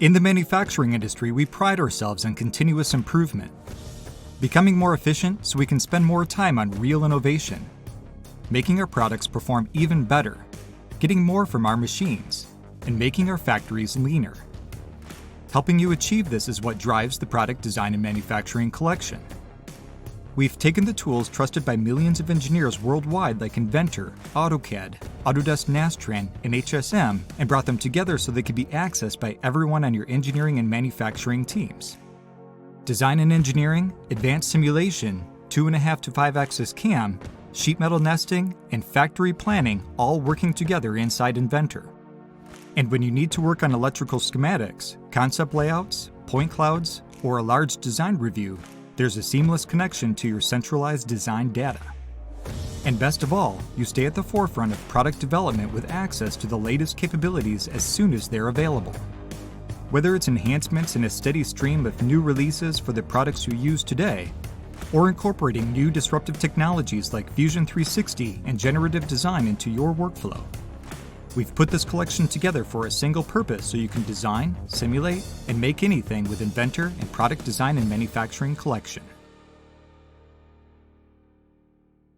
In the manufacturing industry, we pride ourselves on continuous improvement, becoming more efficient so we can spend more time on real innovation, making our products perform even better, getting more from our machines, and making our factories leaner. Helping you achieve this is what drives the Product Design and Manufacturing Collection. We've taken the tools trusted by millions of engineers worldwide like Inventor, AutoCAD, Autodesk Nastran, and HSM and brought them together so they could be accessed by everyone on your engineering and manufacturing teams. Design and engineering, advanced simulation, 2.5 to 5-axis CAM, sheet metal nesting, and factory planning all working together inside Inventor. And when you need to work on electrical schematics, concept layouts, point clouds, or a large design review, there's a seamless connection to your centralized design data. And best of all, you stay at the forefront of product development with access to the latest capabilities as soon as they're available. Whether it's enhancements in a steady stream of new releases for the products you use today, or incorporating new disruptive technologies like Fusion 360 and generative design into your workflow, we've put this collection together for a single purpose so you can design, simulate, and make anything with Inventor and Product Design and Manufacturing Collection.